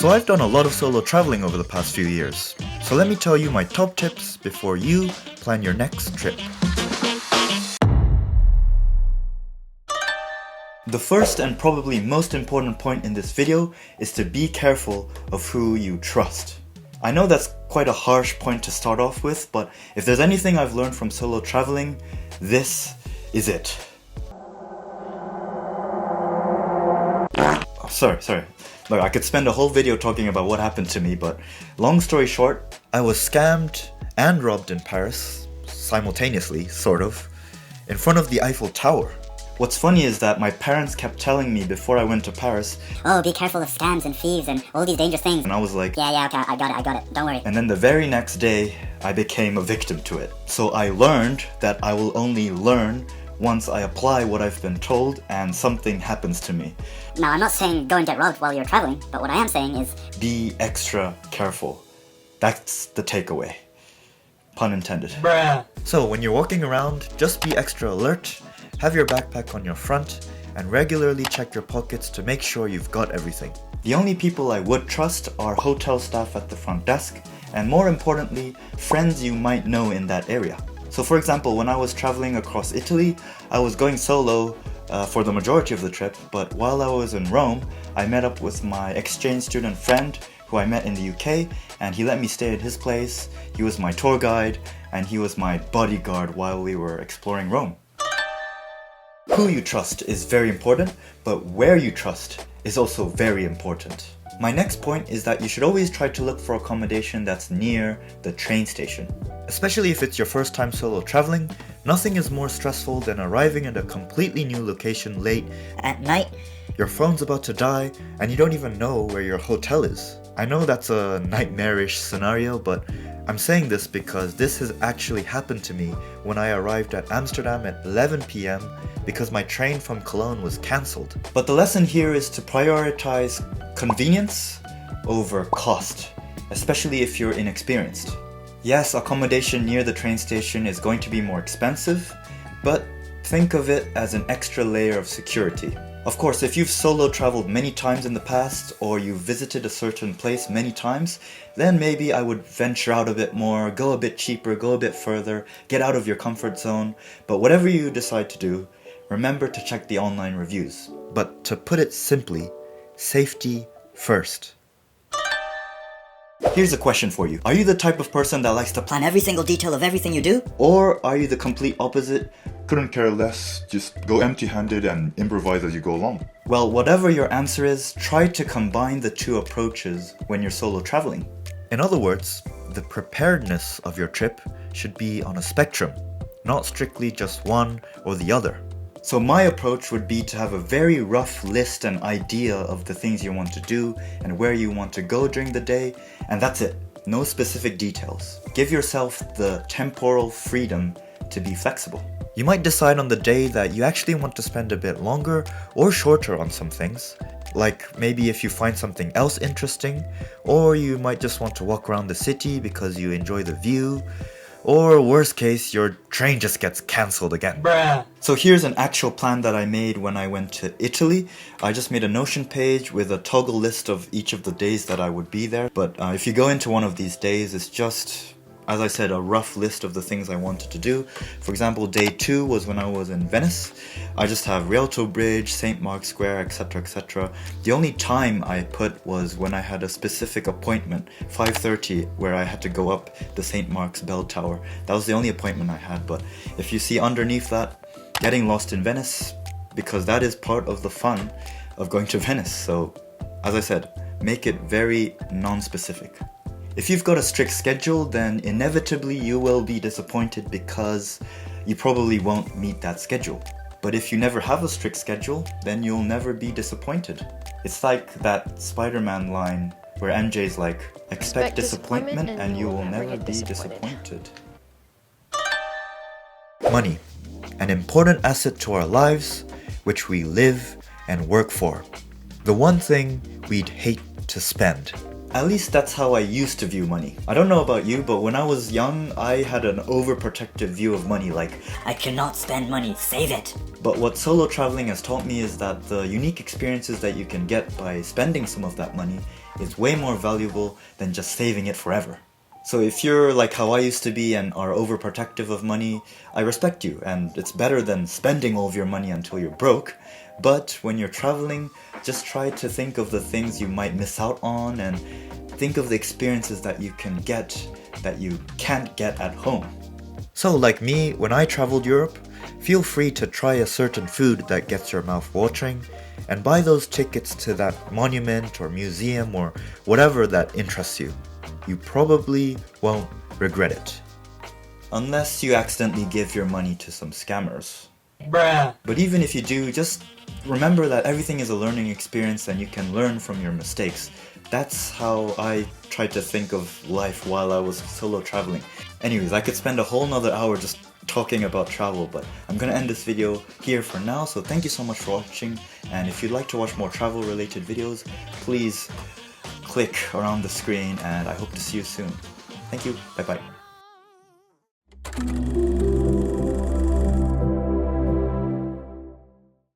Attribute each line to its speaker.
Speaker 1: So I've done a lot of solo traveling over the past few years. So let me tell you my top tips before you plan your next trip. The first and probably most important point in this video is to be careful of who you trust. I know that's quite a harsh point to start off with, but if there's anything I've learned from solo traveling, this is it. Oh, sorry. Look, I could spend a whole video talking about what happened to me, but long story short, I was scammed and robbed in Paris, simultaneously, sort of, in front of the Eiffel Tower. What's funny is that my parents kept telling me before I went to Paris,
Speaker 2: "Oh, be careful of scams and thieves and all these dangerous things."
Speaker 1: And I was like,
Speaker 2: Yeah, okay, I got it, don't worry.
Speaker 1: And then the very next day, I became a victim to it. So I learned that I will only learn once I apply what I've been told and something happens to me.
Speaker 2: Now, I'm not saying go and get robbed while you're traveling, but what I am saying is
Speaker 1: be extra careful. That's the takeaway. Pun intended.
Speaker 3: Bruh.
Speaker 1: So when you're walking around, just be extra alert. Have your backpack on your front and regularly check your pockets to make sure you've got everything. The only people I would trust are hotel staff at the front desk and, more importantly, friends you might know in that area. So for example, when I was traveling across Italy, I was going solo for the majority of the trip, but while I was in Rome, I met up with my exchange student friend who I met in the UK, and he let me stay at his place. He was my tour guide and he was my bodyguard while we were exploring Rome. Who you trust is very important, but where you trust is also very important. My next point is that you should always try to look for accommodation that's near the train station. Especially if it's your first time solo traveling, nothing is more stressful than arriving at a completely new location late
Speaker 2: at night.
Speaker 1: Your phone's about to die and you don't even know where your hotel is. I know that's a nightmarish scenario, but I'm saying this because this has actually happened to me when I arrived at Amsterdam at 11 PM because my train from Cologne was cancelled. But the lesson here is to prioritize convenience over cost, especially if you're inexperienced. Yes, accommodation near the train station is going to be more expensive, but think of it as an extra layer of security. Of course, if you've solo traveled many times in the past, or you've visited a certain place many times, then maybe I would venture out a bit more, go a bit cheaper, go a bit further, get out of your comfort zone. But whatever you decide to do, remember to check the online reviews. But to put it simply, safety first. Here's a question for you. Are you the type of person that likes to
Speaker 2: Plan every single detail of everything you do?
Speaker 1: Or are you the complete opposite?
Speaker 4: Couldn't care less, just go empty-handed and improvise as you go along.
Speaker 1: Well, whatever your answer is, try to combine the two approaches when you're solo traveling. In other words, the preparedness of your trip should be on a spectrum, not strictly just one or the other. So my approach would be to have a very rough list and idea of the things you want to do and where you want to go during the day, and that's it. No specific details. Give yourself the temporal freedom to be flexible. You might decide on the day that you actually want to spend a bit longer or shorter on some things, like maybe if you find something else interesting, or you might just want to walk around the city because you enjoy the view, or worst case, your train just gets cancelled again.
Speaker 3: Bruh.
Speaker 1: So here's an actual plan that I made when I went to Italy. I just made a Notion page with a toggle list of each of the days that I would be there. But if you go into one of these days, it's just, as I said, a rough list of the things I wanted to do. For example, day 2 was when I was in Venice. I just have Rialto Bridge, St. Mark's Square, etc, etc. The only time I put was when I had a specific appointment, 5:30, where I had to go up the St. Mark's Bell Tower. That was the only appointment I had, but if you see underneath that, getting lost in Venice, because that is part of the fun of going to Venice. So, as I said, make it very non-specific. If you've got a strict schedule, then inevitably you will be disappointed because you probably won't meet that schedule. But if you never have a strict schedule, then you'll never be disappointed. It's like that Spider-Man line where MJ's like, expect disappointment and you will never be disappointed. Money, an important asset to our lives, which we live and work for. The one thing we'd hate to spend. At least that's how I used to view money. I don't know about you, but when I was young, I had an overprotective view of money, like,
Speaker 3: I cannot spend money, save it.
Speaker 1: but what solo traveling has taught me is that the unique experiences that you can get by spending some of that money is way more valuable than just saving it forever. So if you're like how I used to be and are overprotective of money, I respect you, and it's better than spending all of your money until you're broke. But when you're traveling, just try to think of the things you might miss out on and think of the experiences that you can get that you can't get at home. So like me, when I traveled Europe, feel free to try a certain food that gets your mouth watering and buy those tickets to that monument or museum or whatever that interests you. You probably won't regret it. Unless you accidentally give your money to some scammers.
Speaker 3: Bruh.
Speaker 1: But even if you do, just remember that everything is a learning experience and you can learn from your mistakes. That's how I tried to think of life while I was solo traveling. Anyways, I could spend a whole nother hour just talking about travel, but I'm gonna end this video here for now, so thank you so much for watching, and if you'd like to watch more travel related videos, please click around the screen, and I hope to see you soon. Thank you, bye bye.